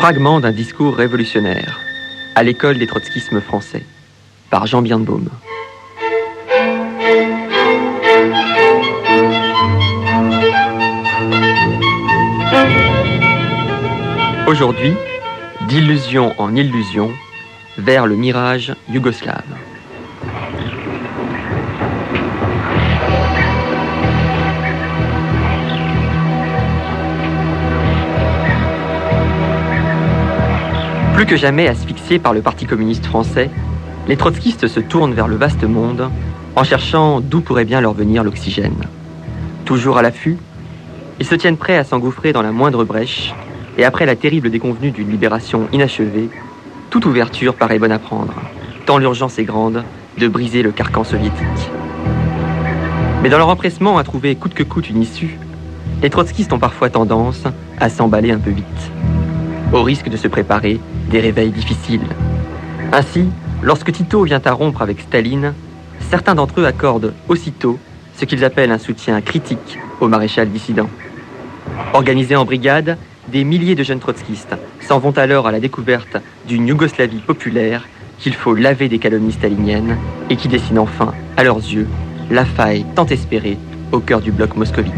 Fragment d'un discours révolutionnaire à l'école des trotskismes français par Jean Birnbaum. Aujourd'hui, d'illusion en illusion, vers le mirage yougoslave. Plus que jamais asphyxiés par le Parti communiste français, les trotskistes se tournent vers le vaste monde en cherchant d'où pourrait bien leur venir l'oxygène. Toujours à l'affût, ils se tiennent prêts à s'engouffrer dans la moindre brèche et après la terrible déconvenue d'une libération inachevée, toute ouverture paraît bonne à prendre, tant l'urgence est grande de briser le carcan soviétique. Mais dans leur empressement à trouver coûte que coûte une issue, les trotskistes ont parfois tendance à s'emballer un peu vite, au risque de se préparer des réveils difficiles. Ainsi, lorsque Tito vient à rompre avec Staline, certains d'entre eux accordent aussitôt ce qu'ils appellent un soutien critique au maréchal dissident. Organisés en brigade, des milliers de jeunes trotskistes s'en vont alors à la découverte d'une Yougoslavie populaire qu'il faut laver des calomnies staliniennes et qui dessine enfin, à leurs yeux, la faille tant espérée au cœur du bloc moscovite.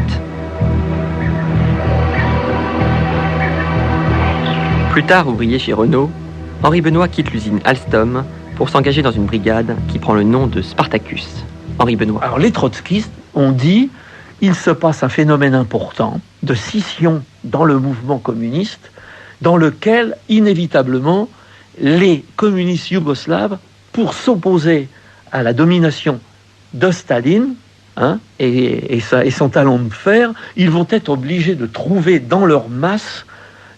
Plus tard ouvrier chez Renault, Henri Benoît quitte l'usine Alstom pour s'engager dans une brigade qui prend le nom de Spartacus. Henri Benoît. Alors les trotskistes ont dit il se passe un phénomène important de scission dans le mouvement communiste dans lequel inévitablement les communistes yougoslaves, pour s'opposer à la domination de Staline et son talent de fer, ils vont être obligés de trouver dans leur masse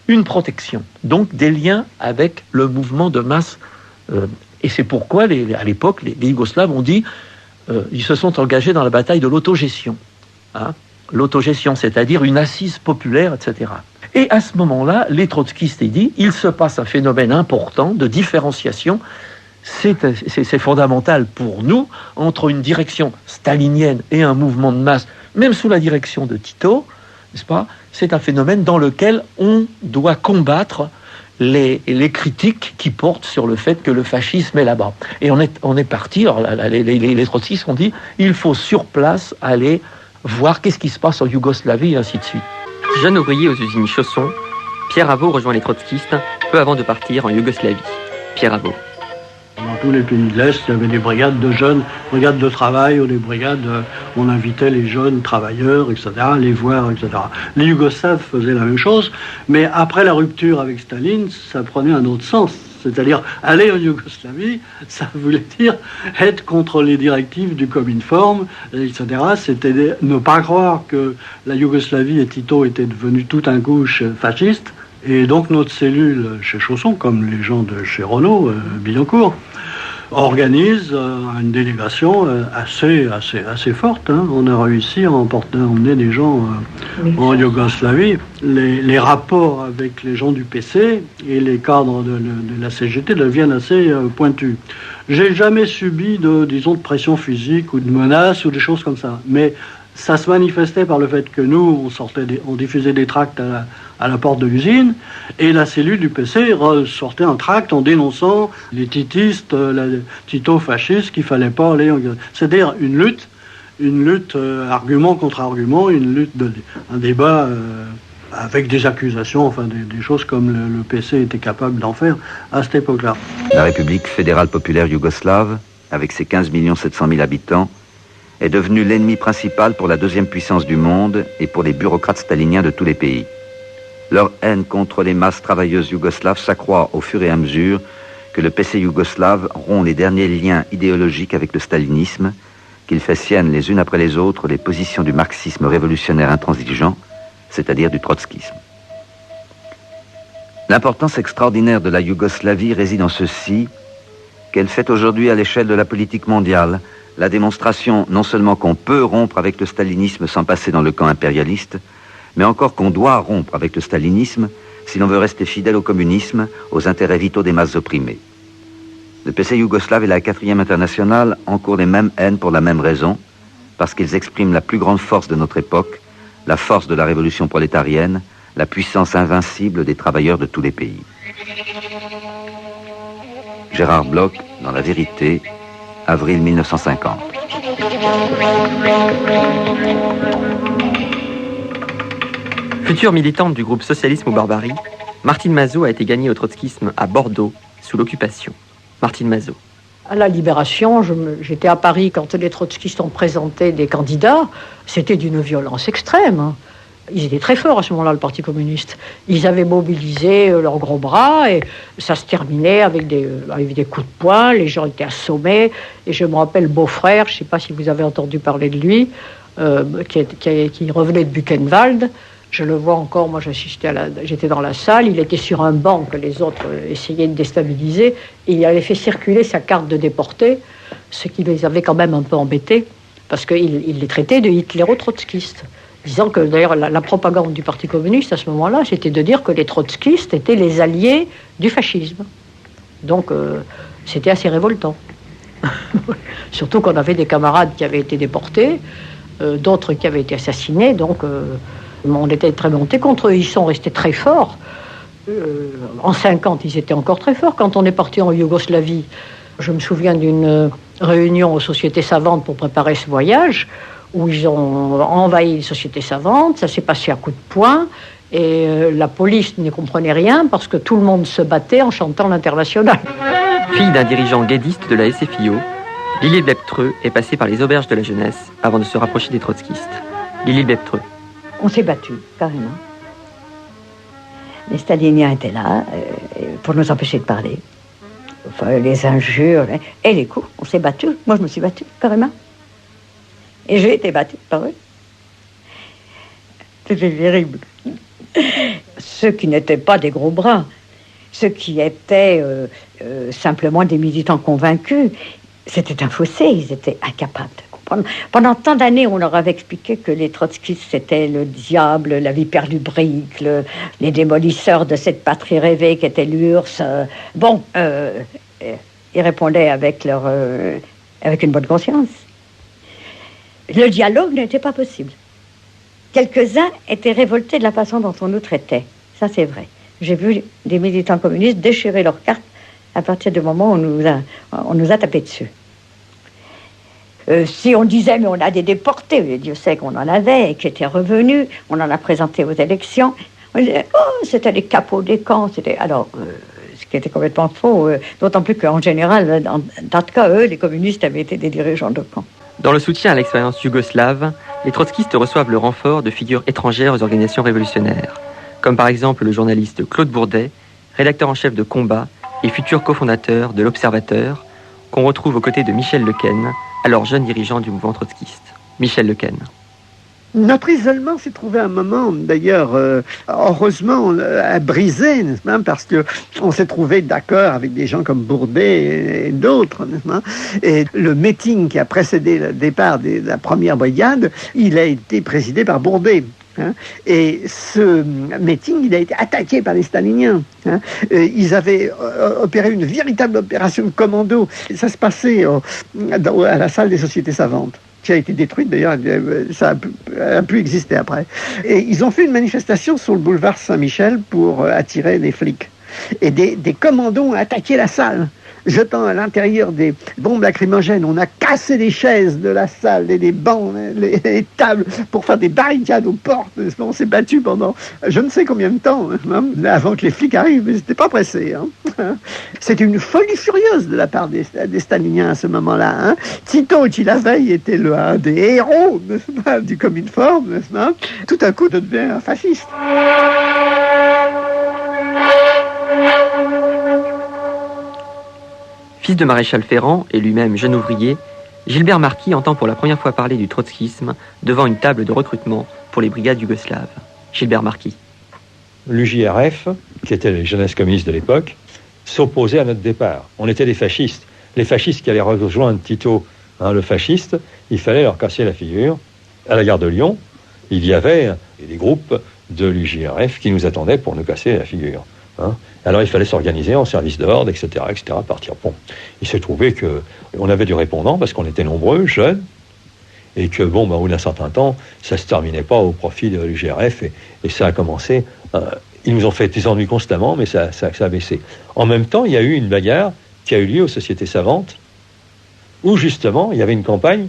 une protection, donc des liens avec le mouvement de masse. Et c'est pourquoi, à l'époque, les Yougoslaves ont dit ils se sont engagés dans la bataille de l'autogestion. L'autogestion, c'est-à-dire une assise populaire, etc. Et à ce moment-là, les trotskistes ont dit il se passe un phénomène important de différenciation. C'est fondamental pour nous, entre une direction stalinienne et un mouvement de masse, même sous la direction de Tito, n'est-ce pas ? C'est un phénomène dans lequel on doit combattre les critiques qui portent sur le fait que le fascisme est là-bas. Et on est parti, alors les trotskistes ont dit il faut sur place aller voir qu'est-ce qui se passe en Yougoslavie et ainsi de suite. Jeune ouvrier aux usines Chausson, Pierre Avaux rejoint les trotskistes peu avant de partir en Yougoslavie. Pierre Avaux. Dans tous les pays de l'Est, il y avait des brigades de jeunes, brigades de travail ou des brigades où on invitait les jeunes travailleurs, etc., les voir, etc. Les Yougoslaves faisaient la même chose, mais après la rupture avec Staline, ça prenait un autre sens. C'est-à-dire, aller en Yougoslavie, ça voulait dire être contre les directives du Cominform, etc. C'était ne pas croire que la Yougoslavie et Tito étaient devenus tout un gauche fasciste. Et donc notre cellule chez Chausson, comme les gens de chez Renault, Billancourt, organise une délégation assez forte. On a réussi à emmener des gens en Yougoslavie. Les rapports avec les gens du PC et les cadres de la CGT deviennent assez pointus. J'ai jamais subi de pression physique ou de menaces ou des choses comme ça. Mais ça se manifestait par le fait que nous, on diffusait des tracts à la porte de l'usine, et la cellule du PC sortait un tract en dénonçant les titistes, la Tito-fasciste, qu'il fallait pas aller en... C'est-à-dire une lutte argument contre argument, un débat avec des accusations, enfin des choses comme le PC était capable d'en faire à cette époque-là. La République fédérale populaire yougoslave, avec ses 15 700 000 habitants, est devenue l'ennemi principal pour la deuxième puissance du monde et pour les bureaucrates staliniens de tous les pays. Leur haine contre les masses travailleuses yougoslaves s'accroît au fur et à mesure que le PC yougoslave rompt les derniers liens idéologiques avec le stalinisme, qu'il fait sienne les unes après les autres les positions du marxisme révolutionnaire intransigeant, c'est-à-dire du trotskisme. L'importance extraordinaire de la Yougoslavie réside en ceci, qu'elle fait aujourd'hui à l'échelle de la politique mondiale la démonstration non seulement qu'on peut rompre avec le stalinisme sans passer dans le camp impérialiste, mais encore qu'on doit rompre avec le stalinisme si l'on veut rester fidèle au communisme, aux intérêts vitaux des masses opprimées. Le PC yougoslave et la 4e internationale encourent les mêmes haines pour la même raison, parce qu'ils expriment la plus grande force de notre époque, la force de la révolution prolétarienne, la puissance invincible des travailleurs de tous les pays. Gérard Bloch, dans La Vérité, avril 1950. Future militante du groupe Socialisme ou Barbarie, Martine Mazot a été gagnée au trotskisme à Bordeaux, sous l'occupation. Martine Mazot. À la Libération, j'étais à Paris quand les trotskistes ont présenté des candidats. C'était d'une violence extrême. Ils étaient très forts à ce moment-là, le Parti communiste. Ils avaient mobilisé leurs gros bras et ça se terminait avec des coups de poing. Les gens étaient assommés. Et je me rappelle Beaufrère, je ne sais pas si vous avez entendu parler de lui, qui revenait de Buchenwald. Je le vois encore, moi j'étais dans la salle, il était sur un banc que les autres essayaient de déstabiliser, et il avait fait circuler sa carte de déporté, ce qui les avait quand même un peu embêtés, parce qu'il les traitait de hitléro-trotskistes, disant que d'ailleurs la propagande du Parti communiste à ce moment-là, c'était de dire que les trotskistes étaient les alliés du fascisme. Donc c'était assez révoltant. Surtout qu'on avait des camarades qui avaient été déportés, d'autres qui avaient été assassinés, donc... on était très montés contre eux, ils sont restés très forts. En 50, ils étaient encore très forts. Quand on est parti en Yougoslavie, je me souviens d'une réunion aux sociétés savantes pour préparer ce voyage, où ils ont envahi les sociétés savantes, ça s'est passé à coups de poing, et la police ne comprenait rien parce que tout le monde se battait en chantant l'Internationale. Fille d'un dirigeant guédiste de la SFIO, Lili Beptreux est passée par les auberges de la jeunesse avant de se rapprocher des trotskistes. Lili Beptreux. On s'est battus, carrément. Les staliniens étaient là pour nous empêcher de parler. Enfin, les injures et les coups. On s'est battus. Moi, je me suis battue, carrément. Et j'ai été battue par eux. C'était terrible. Ceux qui n'étaient pas des gros bras, ceux qui étaient simplement des militants convaincus, c'était un fossé. Ils étaient incapables de comprendre. Pendant tant d'années, on leur avait expliqué que les trotskistes, c'était le diable, la vipère lubrique, les démolisseurs de cette patrie rêvée qui était l'URSS. Ils répondaient avec une bonne conscience. Le dialogue n'était pas possible. Quelques-uns étaient révoltés de la façon dont on nous traitait. Ça, c'est vrai. J'ai vu des militants communistes déchirer leurs cartes à partir du moment où on nous a tapé dessus. Si on disait, mais on a des déportés, Dieu sait qu'on en avait, et qui étaient revenus, on en a présenté aux élections, on disait, c'était les capots des camps, ce qui était complètement faux, d'autant plus qu'en général, dans ce cas, eux, les communistes avaient été des dirigeants de camps. Dans le soutien à l'expérience yougoslave, les trotskistes reçoivent le renfort de figures étrangères aux organisations révolutionnaires, comme par exemple le journaliste Claude Bourdet, rédacteur en chef de Combat et futur cofondateur de l'Observateur, qu'on retrouve aux côtés de Michel Lequesne, alors jeune dirigeant du mouvement trotskiste. Michel Lequesne. Notre isolement s'est trouvé un moment, d'ailleurs, heureusement, à briser, n'est-ce pas, parce qu'on s'est trouvé d'accord avec des gens comme Bourdet et d'autres, n'est-ce pas. Et le meeting qui a précédé le départ de la première brigade, il a été présidé par Bourdet. Et ce meeting, il a été attaqué par les staliniens. Ils avaient opéré une véritable opération de commando. Ça se passait à la salle des sociétés savantes, qui a été détruite d'ailleurs, ça a pu exister après. Et ils ont fait une manifestation sur le boulevard Saint-Michel pour attirer les flics. Et des commandos ont attaqué la salle, jetant à l'intérieur des bombes lacrymogènes. On a cassé les chaises de la salle, et les bancs, les tables, pour faire des barricades aux portes. On s'est battu pendant je ne sais combien de temps, avant que les flics arrivent, mais c'était pas pressé. C'était une folie furieuse de la part des staliniens à ce moment-là. Tito, qui la veille était un des héros, n'est-ce pas, du Cominform, n'est-ce pas, tout à coup devient un fasciste. Fils de maréchal Ferrand et lui-même jeune ouvrier, Gilbert Marquis entend pour la première fois parler du trotskisme devant une table de recrutement pour les brigades yougoslaves. Gilbert Marquis. L'UJRF, qui était les jeunesses communistes de l'époque, s'opposait à notre départ. On était des fascistes. Les fascistes qui allaient rejoindre Tito, le fasciste, il fallait leur casser la figure. À la gare de Lyon, il y avait des groupes de l'UJRF qui nous attendaient pour nous casser la figure. Alors il fallait s'organiser en service d'ordre, etc., partir. Bon, il s'est trouvé qu'on avait du répondant parce qu'on était nombreux, jeunes, et que, au bout d'un certain temps, ça ne se terminait pas au profit de l'UJRF, et ça a commencé. Ils nous ont fait des ennuis constamment, mais ça a baissé. En même temps, il y a eu une bagarre qui a eu lieu aux Sociétés Savantes, où justement, il y avait une campagne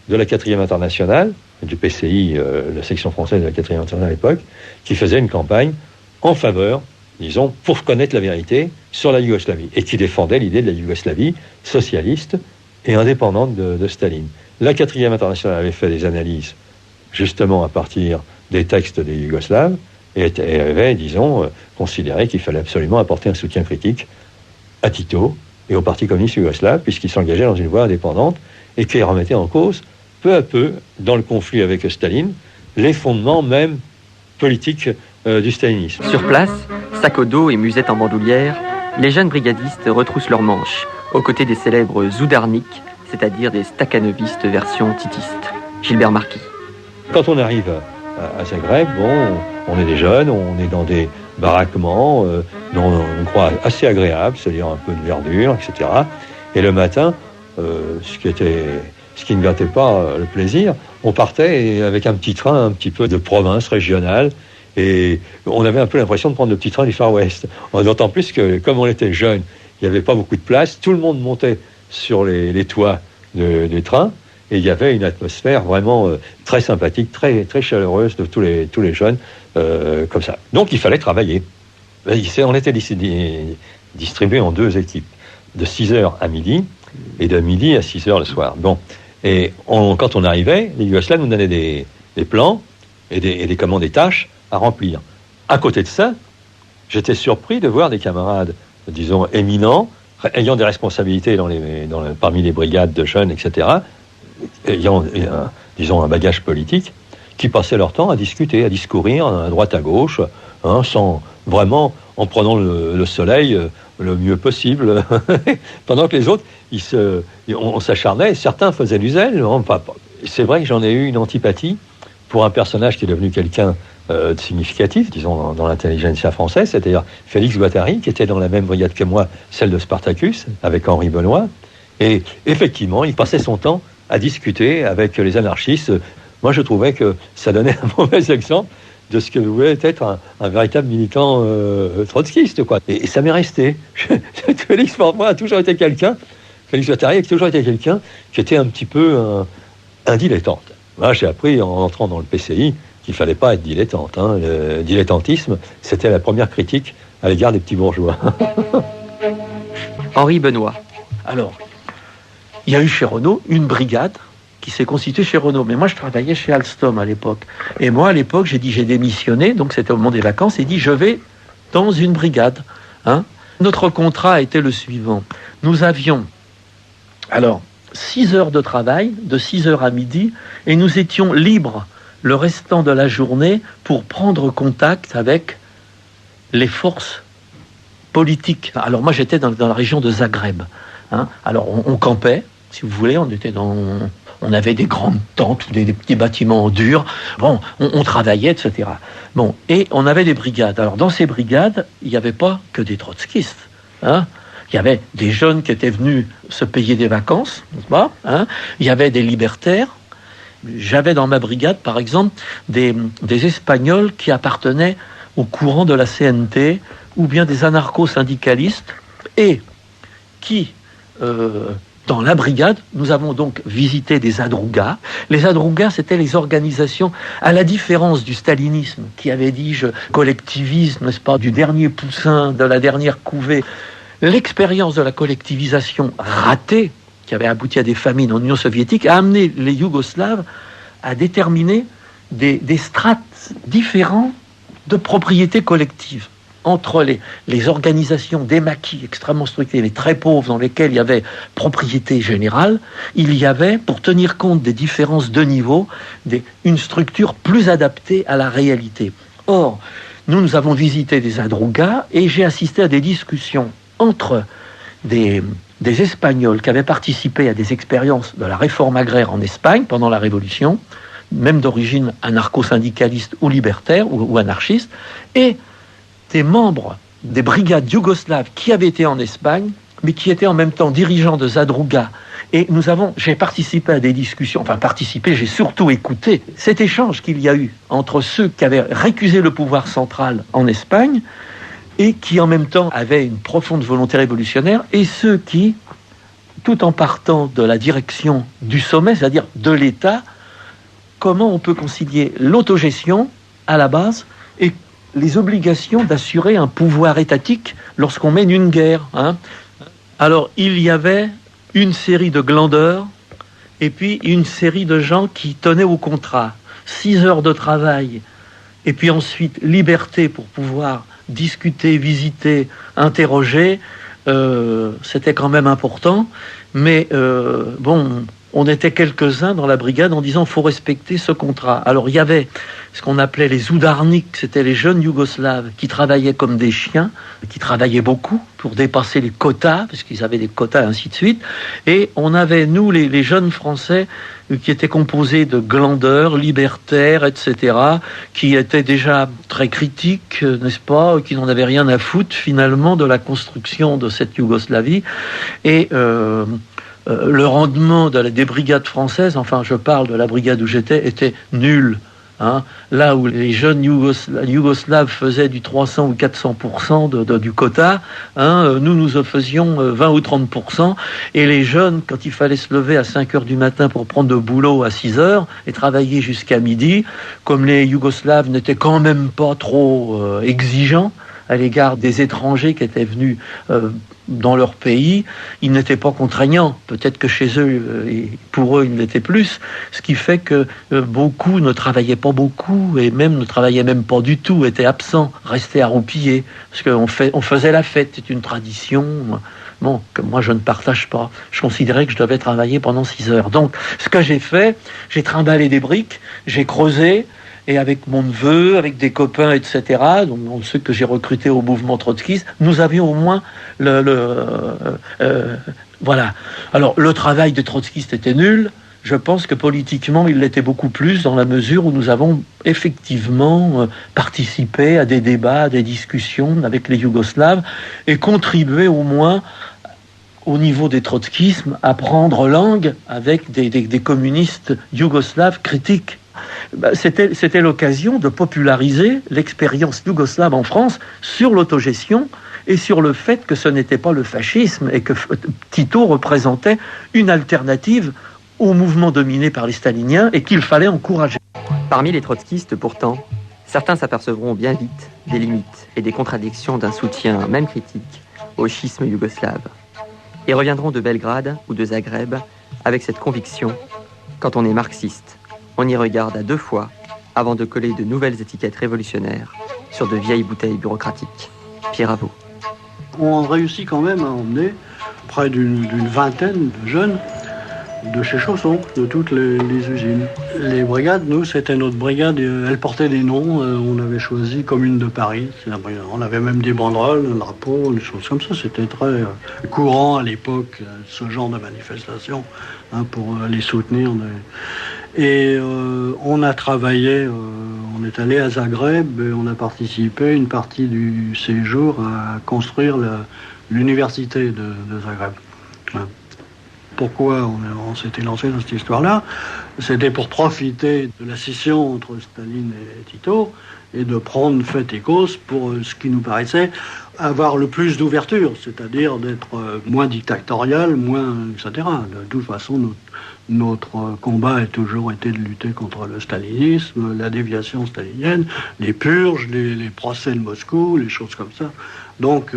de la 4e Internationale, du PCI, la section française de la 4e Internationale à l'époque, qui faisait une campagne en faveur, disons, pour connaître la vérité sur la Yougoslavie, et qui défendait l'idée de la Yougoslavie socialiste et indépendante de Staline. La 4e Internationale avait fait des analyses, justement à partir des textes des Yougoslaves, et avait, disons, considéré qu'il fallait absolument apporter un soutien critique à Tito et au Parti communiste yougoslave, puisqu'il s'engageait dans une voie indépendante, et qu'il remettait en cause, peu à peu, dans le conflit avec Staline, les fondements même politiques du stalinisme. Sur place, sac au dos et musette en bandoulière, les jeunes brigadistes retroussent leurs manches, aux côtés des célèbres Zoudarniks, c'est-à-dire des stakhanovistes version titiste. Gilbert Marquis. Quand on arrive à Zagreb, on est des jeunes, on est dans des baraquements, on croit assez agréables, c'est-à-dire un peu de verdure, etc. Et le matin, ce qui ne gâtait pas le plaisir, on partait avec un petit train, un petit peu de province régionale, et on avait un peu l'impression de prendre le petit train du Far West. D'autant plus que, comme on était jeunes, il n'y avait pas beaucoup de place, tout le monde montait sur les toits des trains, et il y avait une atmosphère vraiment très sympathique, très, très chaleureuse de tous les jeunes, comme ça. Donc il fallait travailler. On était distribués en 2 équipes, de 6h à midi, et de midi à 6h le soir. Bon. Et quand on arrivait, les Yougoslaves nous donnaient des plans et des tâches à remplir. À côté de ça, j'étais surpris de voir des camarades, disons, éminents, ayant des responsabilités parmi les brigades de jeunes, etc., ayant, disons, un bagage politique, qui passaient leur temps à discuter, à discourir à droite à gauche, sans vraiment, en prenant le soleil le mieux possible, pendant que les autres, on s'acharnait, certains faisaient du zèle. C'est vrai que j'en ai eu une antipathie pour un personnage qui est devenu quelqu'un de significatif, disons, dans l'intelligentsia française, c'est-à-dire Félix Guattari, qui était dans la même brigade que moi, celle de Spartacus, avec Henri Benoît, et effectivement, il passait son temps à discuter avec les anarchistes. Moi, je trouvais que ça donnait un mauvais exemple de ce que pouvait être un véritable militant trotskiste, quoi. Et ça m'est resté. Félix, pour moi, a toujours été quelqu'un, Félix Guattari a toujours été quelqu'un qui était un petit peu un dilettante. Moi, j'ai appris, en entrant dans le PCI, qu'il ne fallait pas être dilettante. Le dilettantisme, c'était la première critique à l'égard des petits bourgeois. Henri Benoît. Alors, il y a eu chez Renault une brigade qui s'est constituée chez Renault. Mais moi, je travaillais chez Alstom à l'époque. Et moi, à l'époque, j'ai démissionné, donc c'était au moment des vacances, et dit, je vais dans une brigade. Notre contrat était le suivant. Nous avions, 6 heures de travail, de 6h à midi, et nous étions libres le restant de la journée pour prendre contact avec les forces politiques. Alors moi, j'étais dans la région de Zagreb. Alors on campait, si vous voulez, on avait des grandes tentes, des petits bâtiments en dur. On travaillait, etc. Et on avait des brigades. Alors dans ces brigades, il n'y avait pas que des trotskistes. Il y avait des jeunes qui étaient venus se payer des vacances, n'est-ce pas ? Il y avait des libertaires. J'avais dans ma brigade, par exemple, des Espagnols qui appartenaient au courant de la CNT, ou bien des anarcho-syndicalistes, et qui, dans la brigade, nous avons donc visité des zadrougas. Les zadrougas, c'était les organisations, à la différence du stalinisme, qui avait dit, collectivisme, n'est-ce pas, du dernier poussin, de la dernière couvée. L'expérience de la collectivisation ratée, qui avait abouti à des famines en Union soviétique, a amené les Yougoslaves à déterminer des strates différents de propriété collective. Entre les organisations des maquis extrêmement structurées, mais très pauvres, dans lesquelles il y avait propriété générale, il y avait, pour tenir compte des différences de niveau, une structure plus adaptée à la réalité. Or, nous avons visité des zadrougas et j'ai assisté à des discussions entre des Espagnols qui avaient participé à des expériences de la réforme agraire en Espagne pendant la Révolution, même d'origine anarcho-syndicaliste ou libertaire ou anarchiste, et des membres des brigades yougoslaves qui avaient été en Espagne, mais qui étaient en même temps dirigeants de zadrougas Et j'ai participé à des discussions, j'ai surtout écouté cet échange qu'il y a eu entre ceux qui avaient récusé le pouvoir central en Espagne et qui en même temps avaient une profonde volonté révolutionnaire, et ceux qui, tout en partant de la direction du sommet, c'est-à-dire de l'État, comment on peut concilier l'autogestion à la base et les obligations d'assurer un pouvoir étatique lorsqu'on mène une guerre. Alors, il y avait une série de glandeurs et puis une série de gens qui tenaient au contrat. 6 heures de travail et puis ensuite liberté pour pouvoir discuter, visiter, interroger. C'était quand même important. Mais on était quelques-uns dans la brigade en disant faut respecter ce contrat. Alors il y avait ce qu'on appelait les udarniks, c'était les jeunes Yougoslaves qui travaillaient comme des chiens, qui travaillaient beaucoup pour dépasser les quotas, parce qu'ils avaient des quotas et ainsi de suite. Et on avait, nous, les jeunes Français, qui étaient composés de glandeurs, libertaires, etc., qui étaient déjà très critiques, n'est-ce pas, qui n'en avaient rien à foutre finalement de la construction de cette Yougoslavie. Et le rendement des brigades françaises, je parle de la brigade où j'étais, était nul. Là où les jeunes Yougoslaves faisaient du 300 ou 400% du quota, nous faisions 20 ou 30%, et les jeunes, quand il fallait se lever à 5 heures du matin pour prendre le boulot à 6 heures et travailler jusqu'à midi, comme les Yougoslaves n'étaient quand même pas trop exigeants à l'égard des étrangers qui étaient venus dans leur pays, ils n'étaient pas contraignants. Peut-être que chez eux, et pour eux, ils l'étaient plus. Ce qui fait que beaucoup ne travaillaient pas beaucoup, et même ne travaillaient même pas du tout, étaient absents, restaient à roupiller. Parce qu'on faisait la fête, c'est une tradition que moi je ne partage pas. Je considérais que je devais travailler pendant 6 heures. Donc, ce que j'ai fait, j'ai trimballé des briques, j'ai creusé, et avec mon neveu, avec des copains, etc., donc ceux que j'ai recrutés au mouvement trotskiste, nous avions au moins voilà. Alors, le travail des trotskistes était nul. Je pense que politiquement, il l'était beaucoup plus, dans la mesure où nous avons effectivement participé à des débats, à des discussions avec les Yougoslaves, et contribué au moins, au niveau des trotskismes, à prendre langue avec des communistes yougoslaves critiques. C'était l'occasion de populariser l'expérience yougoslave en France sur l'autogestion et sur le fait que ce n'était pas le fascisme et que Tito représentait une alternative au mouvement dominé par les staliniens et qu'il fallait encourager. Parmi les trotskistes, pourtant, certains s'apercevront bien vite des limites et des contradictions d'un soutien, même critique, au schisme yougoslave, et reviendront de Belgrade ou de Zagreb avec cette conviction: quand on est marxiste, on y regarde à 2 fois avant de coller de nouvelles étiquettes révolutionnaires sur de vieilles bouteilles bureaucratiques. Pierre Avaux. On réussit quand même à emmener près d'une vingtaine de jeunes de chez Chausson, de toutes les usines. Les brigades, nous, c'était notre brigade, elle portait des noms, on avait choisi Commune de Paris, on avait même des banderoles, un drapeau, des choses comme ça, c'était très courant à l'époque, ce genre de manifestation, pour les soutenir. Et on a travaillé, on est allé à Zagreb et on a participé une partie du séjour à construire l'université de Zagreb. Pourquoi on s'était lancé dans cette histoire-là? C'était pour profiter de la scission entre Staline et Tito et de prendre fait et cause pour ce qui nous paraissait avoir le plus d'ouverture, c'est-à-dire d'être moins dictatorial, moins, etc. De toute façon, notre combat a toujours été de lutter contre le stalinisme, la déviation stalinienne, les purges, les procès de Moscou, les choses comme ça. Donc,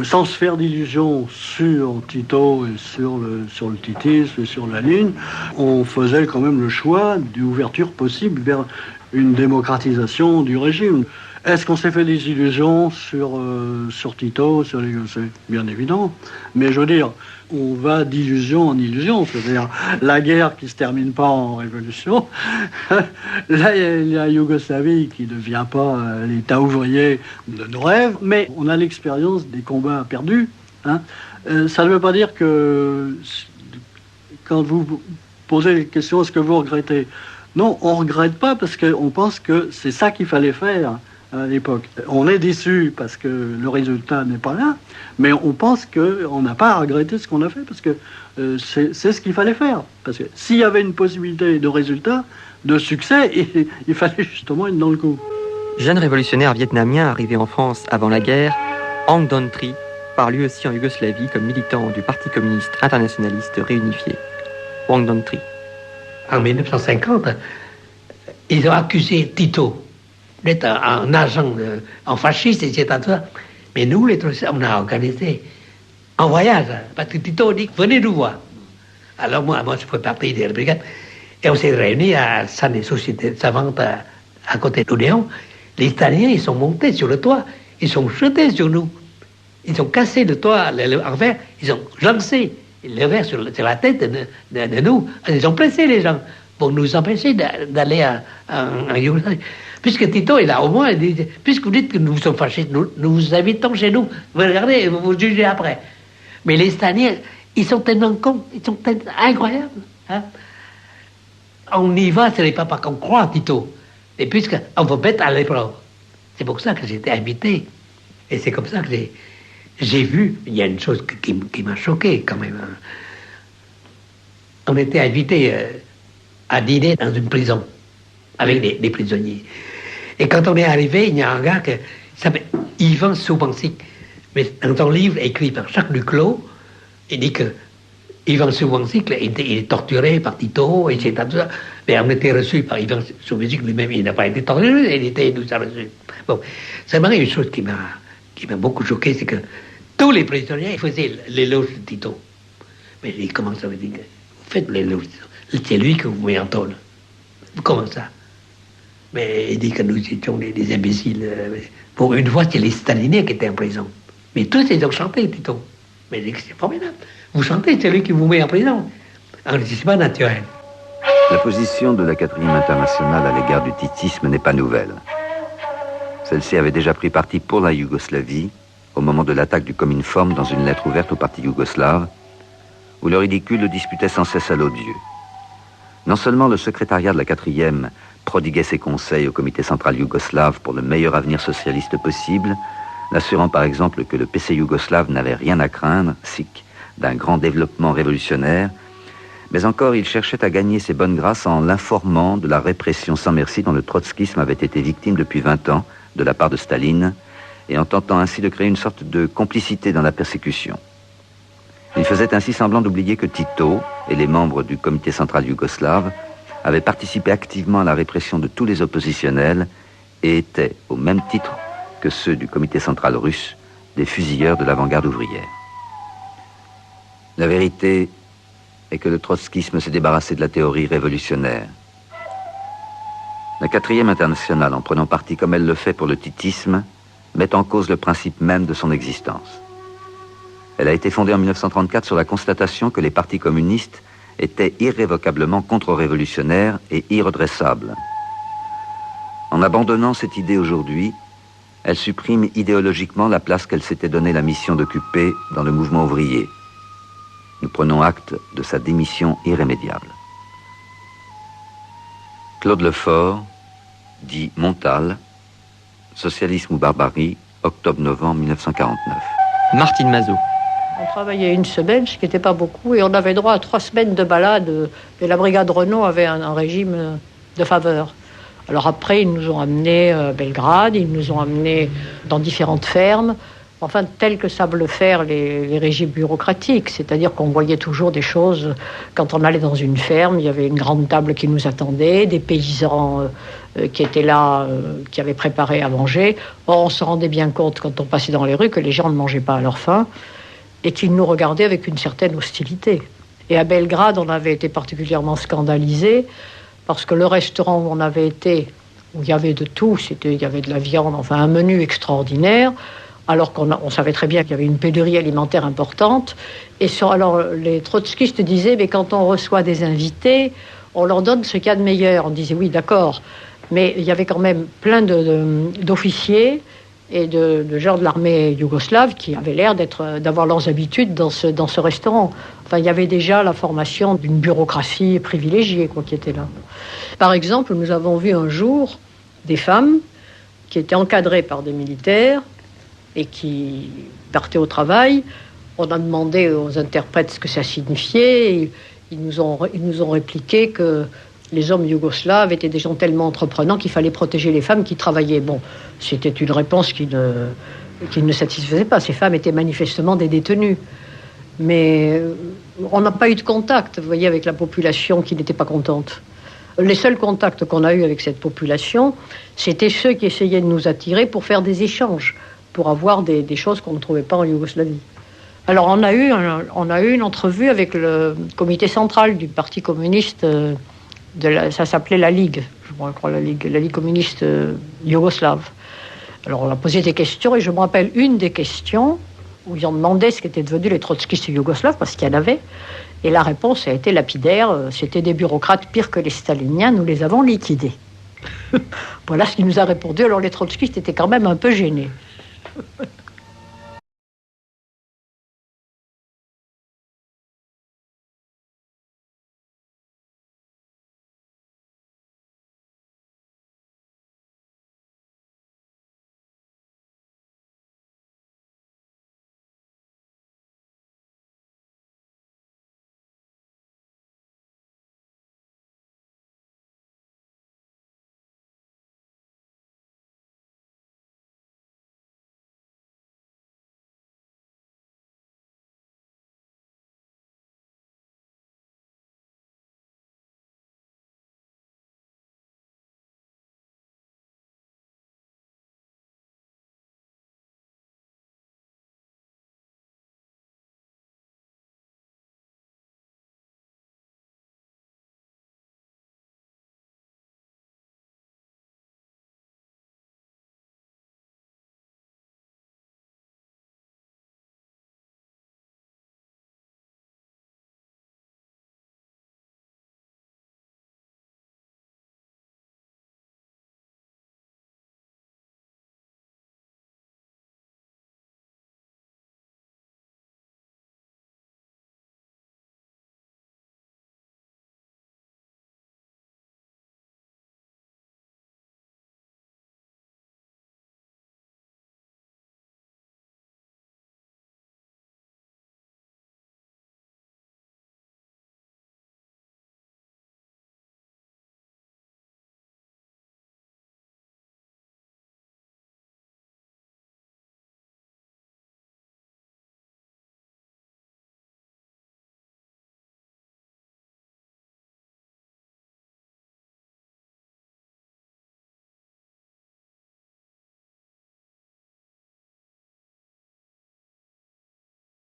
sans se faire d'illusions sur Tito et sur le titisme et sur la ligne, on faisait quand même le choix d'ouverture possible vers une démocratisation du régime. Est-ce qu'on s'est fait des illusions sur Tito, sur les Gossés? Bien évidemment. Mais je veux dire, on va d'illusion en illusion. C'est-à-dire, la guerre qui ne se termine pas en révolution, la Yougoslavie qui ne devient pas l'état ouvrier de nos rêves, mais on a l'expérience des combats perdus. Ça ne veut pas dire que, quand vous posez la question, est-ce que vous regrettez? Non, on ne regrette pas parce qu'on pense que c'est ça qu'il fallait faire. à l'époque. On est déçu parce que le résultat n'est pas là, mais on pense qu'on n'a pas à regretter ce qu'on a fait parce que c'est ce qu'il fallait faire. Parce que s'il y avait une possibilité de résultat, de succès, il fallait justement être dans le coup. Jeune révolutionnaire vietnamien arrivé en France avant la guerre, Hang Don Tri part lui aussi en Yougoslavie comme militant du Parti communiste internationaliste réunifié. Hang Don Tri. En 1950, ils ont accusé Tito d'être un agent, un fasciste, etc. Mais nous, les trotskistes, on a organisé un voyage, parce que Tito dit venez nous voir. Alors moi je fais partie des brigades, et on s'est réunis à San des sociétés savantes à côté d'Odéon. Les Italiens, ils sont montés sur le toit, ils sont jetés sur nous. Ils ont cassé le toit en verre, ils ont lancé le verre sur la tête de nous. Ils ont pressé les gens pour nous empêcher d'aller en Yougoslavie. Puisque Tito est là, au moins, il dit, puisque vous dites que nous sommes fascistes, nous vous invitons chez nous. Vous regardez, vous vous jugez après. Mais les Italiens, ils sont tellement cons, ils sont tellement incroyables. Hein? On y va, ce n'est pas parce qu'on croit à Tito. Et puisqu'on va mettre à l'épreuve. C'est pour ça que j'ai été invité. Et c'est comme ça que j'ai vu, il y a une chose qui m'a choqué quand même. On était invité à dîner dans une prison avec des prisonniers. Et quand on est arrivé, il y a un gars qui s'appelle Ivan Soubansik. Mais dans son livre écrit par Jacques Duclos, il dit que Ivan Soubansik, il est torturé par Tito, etc. Mais on était reçu par Ivan Soubansik lui-même, il n'a pas été torturé, il nous a reçus. Bon, c'est vraiment une chose qui m'a beaucoup choqué, c'est que tous les prisonniers faisaient l'éloge de Tito. Mais il dit, comment ça veut dire? Vous faites l'éloge de Tito. C'est lui que vous mettez en tôle. Comment ça? Mais il dit que nous étions des imbéciles. Pour une fois, c'est les staliniens qui étaient en prison. Mais tous, ils ont chanté, Tito. Mais c'est formidable. Vous chantez, c'est lui qui vous met en prison. Alors, c'est pas naturel. La position de la 4e internationale à l'égard du titisme n'est pas nouvelle. Celle-ci avait déjà pris parti pour la Yougoslavie au moment de l'attaque du Cominform dans une lettre ouverte au parti yougoslave, où le ridicule le disputait sans cesse à l'odieux. Non seulement le secrétariat de la 4e prodiguait ses conseils au comité central yougoslave pour le meilleur avenir socialiste possible, l'assurant par exemple que le PC yougoslave n'avait rien à craindre, sic, d'un grand développement révolutionnaire, mais encore il cherchait à gagner ses bonnes grâces en l'informant de la répression sans merci dont le trotskisme avait été victime depuis 20 ans de la part de Staline, et en tentant ainsi de créer une sorte de complicité dans la persécution. Il faisait ainsi semblant d'oublier que Tito et les membres du comité central yougoslave avaient participé activement à la répression de tous les oppositionnels et étaient, au même titre que ceux du comité central russe, des fusilleurs de l'avant-garde ouvrière. La vérité est que le trotskisme s'est débarrassé de la théorie révolutionnaire. La 4e internationale, en prenant parti comme elle le fait pour le titisme, met en cause le principe même de son existence. Elle a été fondée en 1934 sur la constatation que les partis communistes étaient irrévocablement contre-révolutionnaires et irredressables. En abandonnant cette idée aujourd'hui, elle supprime idéologiquement la place qu'elle s'était donnée la mission d'occuper dans le mouvement ouvrier. Nous prenons acte de sa démission irrémédiable. Claude Lefort, dit Montal, Socialisme ou barbarie, octobre-novembre 1949. Martine Mazot. On travaillait une semaine, ce qui n'était pas beaucoup, et on avait droit à 3 semaines de balade. Et la brigade Renault avait un régime de faveur. Alors après, ils nous ont amenés à Belgrade, ils nous ont amenés dans différentes fermes, enfin, tels que savent le faire les régimes bureaucratiques. C'est-à-dire qu'on voyait toujours des choses. Quand on allait dans une ferme, il y avait une grande table qui nous attendait, des paysans qui étaient là, qui avaient préparé à manger. Or, on se rendait bien compte, quand on passait dans les rues, que les gens ne mangeaient pas à leur faim et qu'ils nous regardaient avec une certaine hostilité. Et à Belgrade, on avait été particulièrement scandalisés parce que le restaurant où on avait été, où il y avait de tout, il y avait de la viande, enfin un menu extraordinaire, alors qu'on savait très bien qu'il y avait une pénurie alimentaire importante. Et alors les trotskistes disaient, mais quand on reçoit des invités, on leur donne ce qu'il y a de meilleur. On disait, oui, d'accord, mais il y avait quand même plein d'officiers et de gens de l'armée yougoslave qui avaient l'air d'avoir leurs habitudes dans ce restaurant. Enfin, il y avait déjà la formation d'une bureaucratie privilégiée qui était là. Par exemple, nous avons vu un jour des femmes qui étaient encadrés par des militaires et qui partaient au travail. On a demandé aux interprètes ce que ça signifiait. Et ils nous ont répliqué que les hommes yougoslaves étaient des gens tellement entreprenants qu'il fallait protéger les femmes qui travaillaient. Bon, c'était une réponse qui ne satisfaisait pas. Ces femmes étaient manifestement des détenues. Mais on n'a pas eu de contact, vous voyez, avec la population qui n'était pas contente. Les seuls contacts qu'on a eus avec cette population, c'était ceux qui essayaient de nous attirer pour faire des échanges, pour avoir des choses qu'on ne trouvait pas en Yougoslavie. Alors on a eu une entrevue avec le comité central du Parti communiste, ça s'appelait la Ligue, je crois la Ligue communiste yougoslave. Alors on a posé des questions et je me rappelle une des questions où ils ont demandé ce qu'étaient devenus les trotskistes yougoslaves, parce qu'il y en avait. Et la réponse a été lapidaire, c'était des bureaucrates pires que les staliniens, nous les avons liquidés. Voilà ce qu'il nous a répondu. Alors les trotskistes étaient quand même un peu gênés.